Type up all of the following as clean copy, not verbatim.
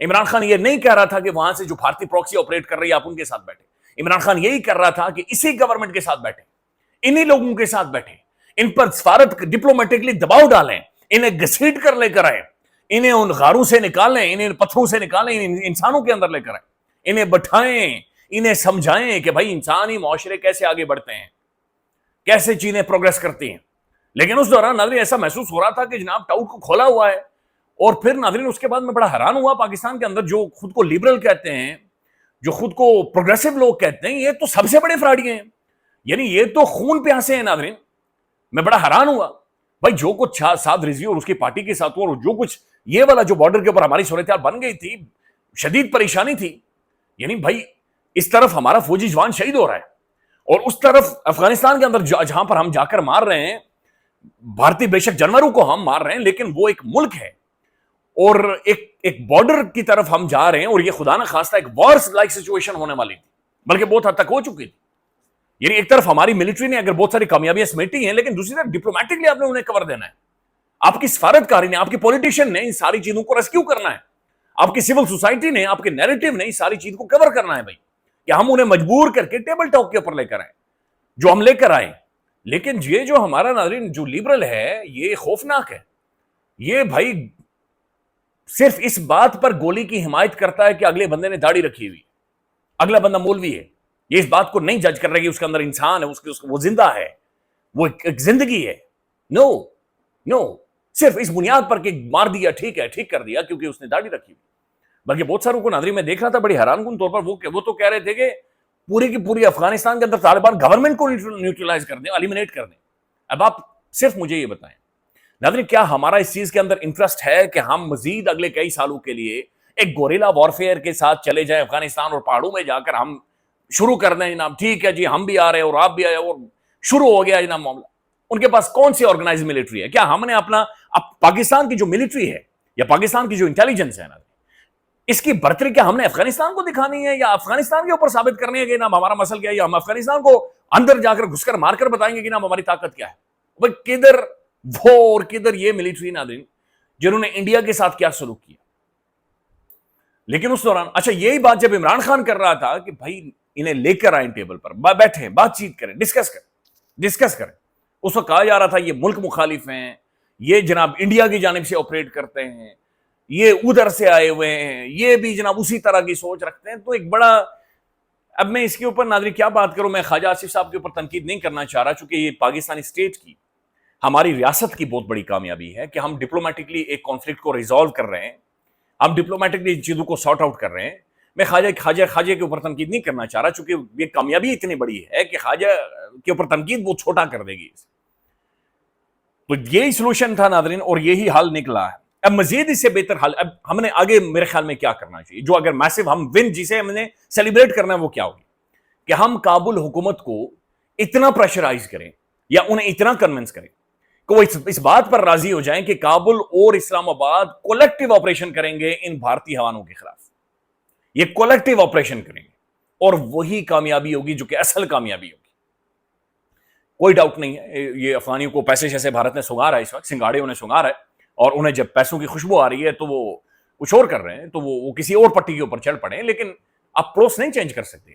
عمران خان یہ نہیں کہہ رہا تھا کہ وہاں سے جو بھارتی پراکسی آپریٹ کر رہی ہے آپ ان کے ساتھ بیٹھے، عمران خان یہی کر رہا تھا کہ اسی گورنمنٹ کے ساتھ بیٹھے، انہی لوگوں کے ساتھ بیٹھے، ان پر سفارت ڈپلومیٹکلی دباؤ ڈالیں، انہیں گھسیٹ کر لے کر آئیں، انہیں ان غاروں سے نکالیں، انہیں پتھروں سے نکالیں، انہیں انسانوں کے اندر لے کر آئیں، انہیں بٹھائیں، انہیں سمجھائیں کہ بھائی انسانی معاشرے کیسے آگے بڑھتے ہیں، کیسے چیزیں پروگریس کرتی ہیں۔ لیکن اس دوران ناظرین ایسا محسوس ہو رہا تھا کہ جناب ٹاؤٹ کو کھولا ہوا ہے، اور پھر ناظرین اس کے بعد میں بڑا حیران ہوا پاکستان کے اندر جو خود کو لبرل کہتے ہیں، جو خود کو پروگریسو لوگ کہتے ہیں، یہ تو سب سے بڑے فراڈی ہیں، یعنی یہ تو خون پیاسے ہیں ناظرین۔ میں بڑا حیران ہوا بھائی جو کچھ سعد رضوی اور اس کی پارٹی کے ساتھ ہوا، اور جو کچھ یہ والا جو بارڈر کے اوپر ہماری صورتحال بن گئی تھی، شدید پریشانی تھی، یعنی بھائی اس طرف ہمارا فوجی جوان شہید ہو رہا ہے، اور اس طرف افغانستان کے اندر جہاں پر ہم جا کر مار رہے ہیں بھارتی بے شک جانوروں کو ہم مار رہے ہیں، لیکن وہ ایک ملک ہے، اور ایک بارڈر کی طرف ہم جا رہے ہیں، اور یہ خدا نہ خواستہ ایک وار لائک سچویشن ہونے والی تھی، بلکہ بہت حد تک ہو چکی تھی۔ یعنی ایک طرف ہماری ملٹری نے اگر بہت ساری کامیابیاں سمیٹی ہیں، لیکن دوسری طرف ڈپلومیٹکلی آپ نے انہیں کور دینا ہے، آپ کی سفارتکاری نے، آپ کی پولیٹیشین نے ان ساری چیزوں کو ریسکیو کرنا ہے، آپ کی سول سوسائٹی نے، آپ کے نیریٹو نے اس ساری چیز کو کور کرنا ہے بھائی، کہ ہم انہیں مجبور کر کے ٹیبل ٹاک کے اوپر لے کر آئیں جو ہم لے کر آئیں۔ لیکن یہ جو ہمارا ناظرین جو لبرل ہے یہ خوفناک ہے، یہ بھائی صرف اس بات پر گولی کی حمایت کرتا ہے کہ اگلے بندے نے داڑھی رکھی ہوئی، اگلا بندہ مولوی ہے، یہ اس بات کو نہیں جج کر رہا کہ اس کے اندر انسان ہے، وہ زندہ ہے، وہ ایک زندگی ہے۔ نو نو، صرف اس بنیاد پر کہ مار دیا ٹھیک ہے، ٹھیک کر دیا کیونکہ اس نے داڑھی رکھی ہوئی۔ بلکہ بہت ساروں کو ناظرین میں دیکھ رہا تھا بڑی حیران کن طور پر وہ تو کہہ رہے تھے کہ پوری کی پوری افغانستان کے اندر طالبان گورنمنٹ کو نیوٹرلائز کر دیں، ایلیمنیٹ کر دیں۔ اب آپ صرف مجھے یہ بتائیں ناظرین، کیا ہمارا اس چیز کے اندر انٹرسٹ ہے کہ ہم مزید اگلے کئی سالوں کے لیے ایک گوریلا وارفیئر کے ساتھ چلے جائیں افغانستان، اور پہاڑوں میں جا کر ہم شروع کر دیں جناب ٹھیک ہے جی ہم بھی آ رہے ہیں اور آپ بھی آئے، اور شروع ہو گیا جناب معاملہ۔ ان کے پاس کون سی آرگنائز ملٹری ہے؟ کیا ہم نے اپنا پاکستان کی جو ملٹری ہے یا پاکستان کی جو انٹیلیجنس ہے نا، اس کی برتری کیا ہم نے افغانستان کو دکھانی ہے، یا افغانستان کے اوپر ثابت کرنی ہے کہ جناب ہمارا مسئلہ کیا ہے، یا ہم افغانستان کو اندر جا کر گھس کر مار کر بتائیں گے کہ جناب ہماری طاقت کیا ہے؟ بھائی کدھر وہ اور کدھر یہ ملٹری ناظرین جنہوں نے انڈیا کے ساتھ کیا سلوک کیا۔ لیکن اس دوران اچھا یہی بات جب عمران خان کر رہا تھا کہ بھائی انہیں لے کر آئیں ٹیبل پر، بیٹھیں، بات چیت کریں، ڈسکس کریں، اس وقت کہا جا رہا تھا یہ ملک مخالف ہیں، یہ جناب انڈیا کی جانب سے آپریٹ کرتے ہیں، یہ ادھر سے آئے ہوئے ہیں، یہ بھی جناب اسی طرح کی سوچ رکھتے ہیں۔ تو ایک بڑا، اب میں اس کے اوپر ناظرین کیا بات کروں، میں خواجہ آصف صاحب کے اوپر تنقید نہیں کرنا چاہ رہا، چونکہ یہ پاکستانی اسٹیٹ کی، ہماری ریاست کی بہت بڑی کامیابی ہے کہ ہم ڈپلومیٹکلی ایک کانفلکٹ کو ریزالو کر رہے ہیں، ہم ڈپلومیٹکلی ان چیزوں کو سارٹ آؤٹ کر رہے ہیں۔ میں خواجہ کے اوپر تنقید نہیں کرنا چاہ رہا، چونکہ یہ کامیابی اتنی بڑی ہے کہ خواجہ کے اوپر تنقید وہ چھوٹا کر دے گی۔ تو یہی سلوشن تھا ناظرین، اور یہی حل نکلا ہے۔ اب مزید اس سے بہتر حل اب ہم نے آگے میرے خیال میں کیا کرنا چاہیے، جو اگر میسو ہم ون جسے ہم نے سیلیبریٹ کرنا ہے وہ کیا ہوگی، کہ ہم کابل حکومت کو اتنا پریشرائز کریں یا انہیں اتنا کنونس کریں کہ وہ اس بات پر راضی ہو جائیں کہ کابل اور اسلام آباد کولیکٹیو آپریشن کریں گے ان بھارتی حوانوں کے خلاف، یہ کولیکٹیو آپریشن کریں گے، اور وہی کامیابی ہوگی جو کہ اصل کامیابی ہوگی۔ کوئی ڈاؤٹ نہیں ہے، یہ افغانیوں کو پیسے جیسے بھارت نے سنگھارا ہے، اس وقت سنگاڑے انہیں سنگھارا ہے، اور انہیں جب پیسوں کی خوشبو آ رہی ہے تو وہ کچھ اور کر رہے ہیں، تو وہ کسی اور پٹی کے اوپر چڑھ پڑے ہیں۔ لیکن آپ پروس نہیں چینج کر سکتے،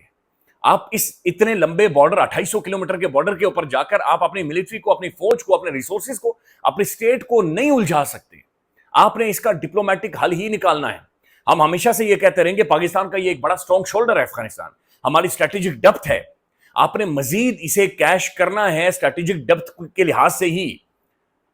آپ اس اتنے لمبے بارڈر 2800 کلومیٹر کے بارڈر کے اوپر جا کر آپ اپنی ملٹری کو، اپنی فوج کو، اپنے ریسورسز کو، اپنی اسٹیٹ کو نہیں الجھا سکتے۔ آپ نے اس کا ڈپلومیٹک حل ہی نکالنا ہے۔ ہم ہمیشہ سے یہ کہتے رہیں کہ پاکستان کا یہ ایک بڑا اسٹرانگ شولڈر ہے افغانستان، ہماری اسٹریٹجک ڈیپتھ ہے، آپ نے مزید اسے کیش کرنا ہے اسٹریٹجک ڈیپتھ کے لحاظ سے ہی۔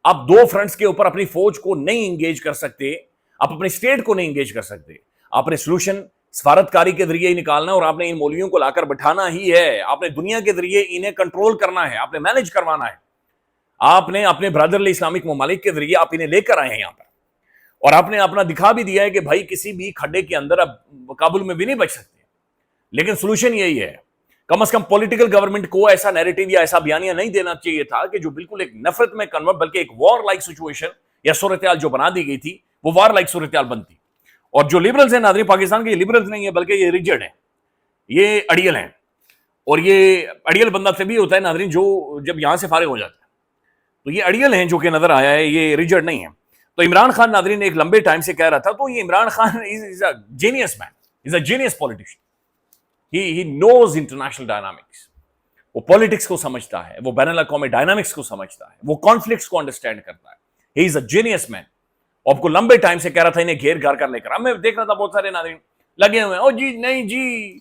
آپ دو فرنٹس کے اوپر اپنی فوج کو نہیں انگیج کر سکتے، آپ اپنی اسٹیٹ کو نہیں انگیج کر سکتے، آپ نے سلوشن سفارتکاری کے ذریعے ہی نکالنا ہے، اور آپ نے ان مولویوں کو لا کر بٹھانا ہی ہے، آپ نے دنیا کے ذریعے انہیں کنٹرول کرنا ہے، آپ نے مینج کروانا ہے، آپ نے اپنے برادرلی اسلامک ممالک کے ذریعے آپ انہیں لے کر آئے ہیں یہاں پر، اور آپ نے اپنا دکھا بھی دیا ہے کہ بھائی کسی بھی کھڈے کے اندر اب کابل میں بھی نہیں بچ سکتے۔ لیکن سلوشن یہی ہے، کم از کم پولیٹیکل گورنمنٹ کو ایسا نیریٹو یا ایسا بیانیہ نہیں دینا چاہیے تھا کہ جو بالکل ایک نفرت میں کنورٹ، بلکہ ایک وار لائک سچویشن یا صورتحال جو بنا دی گئی تھی وہ وار لائک صورتحال بنتی۔ اور جو لبرلز ہیں ناظرین پاکستان کے، یہ لبرلز نہیں ہیں بلکہ یہ ریجڈ ہیں، یہ اڑیل ہیں، اور یہ اڑیل بندہ تبھی ہوتا ہے ناظرین جو جب یہاں سے فارغ ہو جاتا ہے، تو یہ اڑیل ہیں جو کہ نظر آیا ہے، یہ ریجڈ نہیں ہیں۔ تو عمران خان ناظرین ایک لمبے ٹائم سے کہہ رہا تھا, تو یہ Imran Khan is a genius man, is a genius politician. He knows international dynamics, وہ پالیٹکس کو سمجھتا ہے, وہ بین الاقوامی ڈائنامکس کو سمجھتا ہے, وہ کانفلکٹس کو انڈرسٹینڈ کرتا ہے. ہی از اے جینیس مین. اور آپ کو لمبے ٹائم سے کہہ رہا تھا انہیں گھیر گھر کر لے کر. اب میں دیکھ رہا تھا بہت سارے ناظرین لگے ہوئے ہیں, او جی نہیں جی,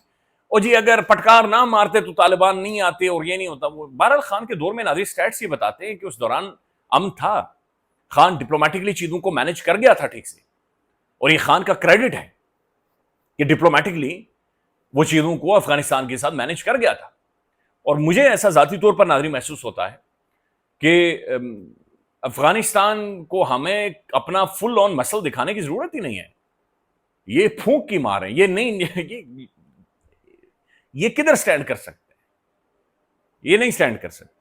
او جی اگر پٹکار نہ مارتے تو طالبان نہیں آتے اور یہ نہیں ہوتا. وہ بہرحال خان کے دور میں ناظرین سٹیٹس یہ بتاتے ہیں کہ اس دوران امن تھا, خان ڈپلومیٹکلی چیزوں کو مینج کر گیا تھا ٹھیک سے, اور یہ خان کا کریڈٹ ہے کہ ڈپلومیٹکلی وہ چیزوں کو افغانستان کے ساتھ مینج کر گیا تھا. اور مجھے ایسا ذاتی طور پر ناظرین محسوس ہوتا ہے کہ افغانستان کو ہمیں اپنا فل آن مسل دکھانے کی ضرورت ہی نہیں ہے. یہ پھونک کی مار ہے, یہ نہیں, یہ کدھر سٹینڈ کر سکتے ہیں, یہ نہیں سٹینڈ کر سکتے.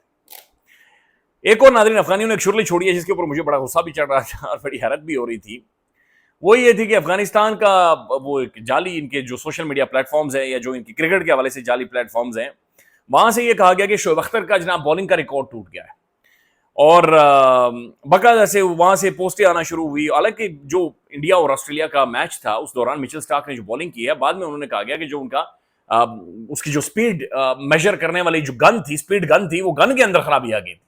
ایک اور ناظرین افغانیوں نے ایک شرلی چھوڑی ہے جس کے اوپر مجھے بڑا غصہ بھی چڑھ رہا تھا اور بڑی حیرت بھی ہو رہی تھی. وہ یہ تھی کہ افغانستان کا وہ جعلی ان کے جو سوشل میڈیا پلیٹ فارمز ہیں یا جو ان کی کرکٹ کے حوالے سے جعلی پلیٹ فارمز ہیں, وہاں سے یہ کہا گیا کہ شعیب اختر کا جناب بالنگ کا ریکارڈ ٹوٹ گیا ہے, اور باقاعدہ سے وہاں سے پوسٹیں آنا شروع ہوئی. حالانکہ جو انڈیا اور آسٹریلیا کا میچ تھا اس دوران مچل اسٹارک نے جو بالنگ کی ہے, بعد میں انہوں نے کہا گیا کہ جو ان کا اس کی جو سپیڈ میجر کرنے والی جو گن تھی, سپیڈ گن تھی, وہ گن کے اندر خرابی آ گئی تھی.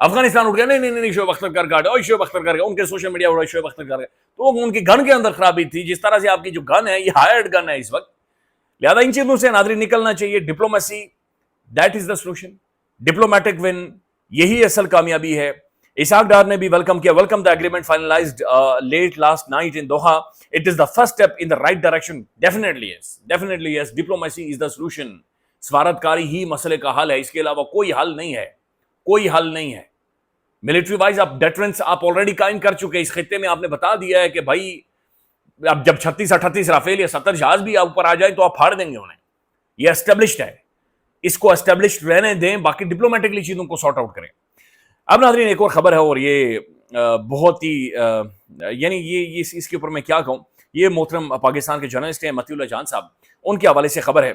افغانستان اٹھ گیا, نہیں شعیب اختر کر گاڑ, اور شعیب اختر کر گیا, ان کے سوشل میڈیا اٹھا شعیب اختر کر گیا. تو ان کی گن کے اندر خرابی تھی. جس طرح سے آپ کی جو گن ہے یہ ہائرڈ گن ہے اس وقت, لہذا ان چیزوں سے ناظرین نکلنا چاہیے. Diplomacy, that is the solution. Diplomatic one, یہی اصل کامیابی ہے. اسحاق ڈار نے بھی ویلکم کیا. Welcome the agreement finalised late last night in Doha. It is the first step in the right direction. Definitely yes, diplomacy is the solution. سفارتکاری ہی مسئلے کا حل ہے, اس کے علاوہ کوئی حل نہیں ہے, کوئی حل نہیں ہے. ملٹری وائز آپ ڈیٹرنس آپ آلریڈی قائم کر چکے. اس خطے میں آپ نے بتا دیا ہے کہ بھائی اب جب 36-38 رافیل یا 70 جہاز بھی اوپر آ جائیں تو آپ پھاڑ دیں گے انہیں. یہ اسٹیبلشڈ ہے, اس کو اسٹیبلشڈ رہنے دیں, باقی ڈپلومیٹکلی چیزوں کو سارٹ آؤٹ کریں. اب ناظرین ایک اور خبر ہے, اور یہ بہت ہی یعنی یہ اس کے اوپر میں کیا کہوں, یہ محترم پاکستان کے جرنلسٹ ہیں متی اللہ جان صاحب, ان کے حوالے سے خبر ہے.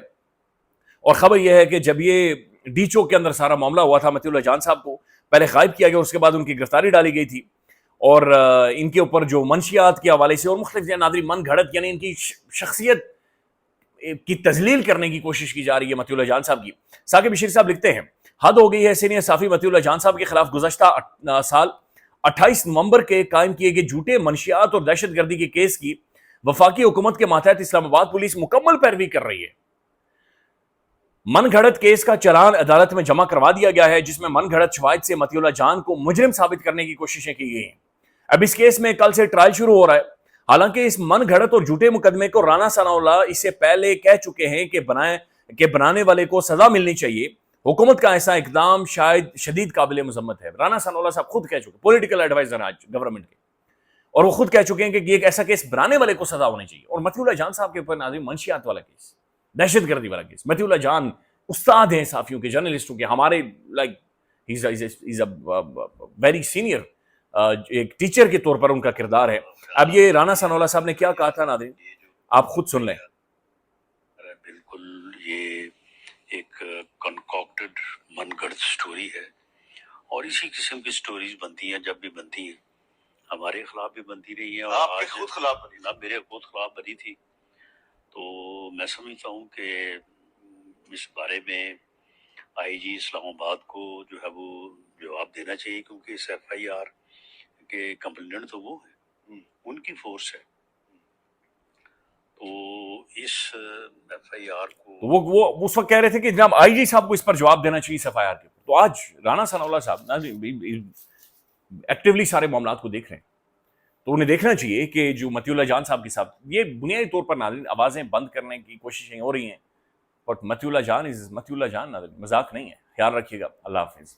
اور خبر یہ ہے کہ جب یہ ڈیچو کے اندر سارا معاملہ ہوا تھا, متی اللہ جان صاحب کو پہلے غائب کیا گیا, اور اس کے بعد ان کی گرفتاری ڈالی گئی تھی, اور ان کے اوپر جو منشیات کے حوالے سے اور مختلف ناظرین من گھڑت یعنی ان کی شخصیت کی تذلیل کرنے کی کوشش کی جا رہی ہے متی اللہ جان صاحب کی. ثاقب بشیر صاحب لکھتے ہیں, حد ہو گئی ہے. سینئر صحافی متی اللہ جان صاحب کے خلاف گزشتہ سال 28 نومبر کے قائم کیے گئے جھوٹے منشیات اور دہشت گردی کے کیس کی وفاقی حکومت کے ماتحت اسلام آباد پولیس مکمل پیروی کر رہی ہے. من گھڑت کیس کا چلان عدالت میں جمع کروا دیا گیا ہے, جس میں من گھڑت شواہد سے متی اللہ جان کو مجرم ثابت کرنے کی کوششیں کی گئی ہیں. اب اس کیس میں کل سے ٹرائل شروع ہو رہا ہے. حالانکہ اس من گھڑت اور جھوٹے مقدمے کو رانا ثناء اللہ اس سے پہلے کہہ چکے ہیں کہ بنانے والے کو سزا ملنی چاہیے. حکومت کا ایسا اقدام شاید شدید قابل مذمت ہے. رانا ثناء اللہ صاحب خود کہہ چکے, پولیٹیکل ایڈوائزر آج گورنمنٹ کے, اور وہ خود کہہ چکے ہیں کہ یہ ایک ایسا کیس بنانے والے کو سزا ہونی چاہیے. اور متی اللہ جان صاحب کے اوپر ناظرین منشیات والا کیس, دہشت گردی والا کیس. متی اللہ جان استاد ہیں صحافیوں کے, جرنلسٹوں کے, ہمارے like is a very senior, ایک ٹیچر کے طور پر ان کا کردار ہے. اب یہ رانا ثناء اللہ صاحب نے کیا کہا تھا ناظرین, آپ خود سن لیں. بالکل یہ ایک کنکاکٹڈ من گھڑت سٹوری ہے, اور اسی قسم کی سٹوریز بنتی ہیں جب بھی بنتی ہیں. ہمارے خلاف بھی بنتی رہی ہیں, اور آپ کے خود خلاف بنی, میرے خود خلاف بنی تھی. تو میں سمجھتا ہوں کہ اس بارے میں آئی جی اسلام آباد کو جو ہے وہ جواب دینا چاہیے, کیونکہ اس ایف آئی آر کے کمپلینٹ تو وہ ہے, ان کی فورس ہے. تو اس ایف آئی آر کو وہ اس وقت کہہ رہے تھے کہ جناب آئی جی صاحب کو اس پر جواب دینا چاہیے اس ایف آئی آر کے. تو آج رانا ثناء اللہ صاحب ایکٹیولی سارے معاملات کو دیکھ رہے ہیں, تو انہیں دیکھنا چاہیے کہ جو متی اللہ جان صاحب کے ساتھ یہ بنیادی طور پر ناظرین آوازیں بند کرنے کی کوششیں ہو رہی ہیں, بٹ متی اللہ جان از متی اللہ جان, مذاق نہیں ہے. خیال رکھیے گا. اللہ حافظ.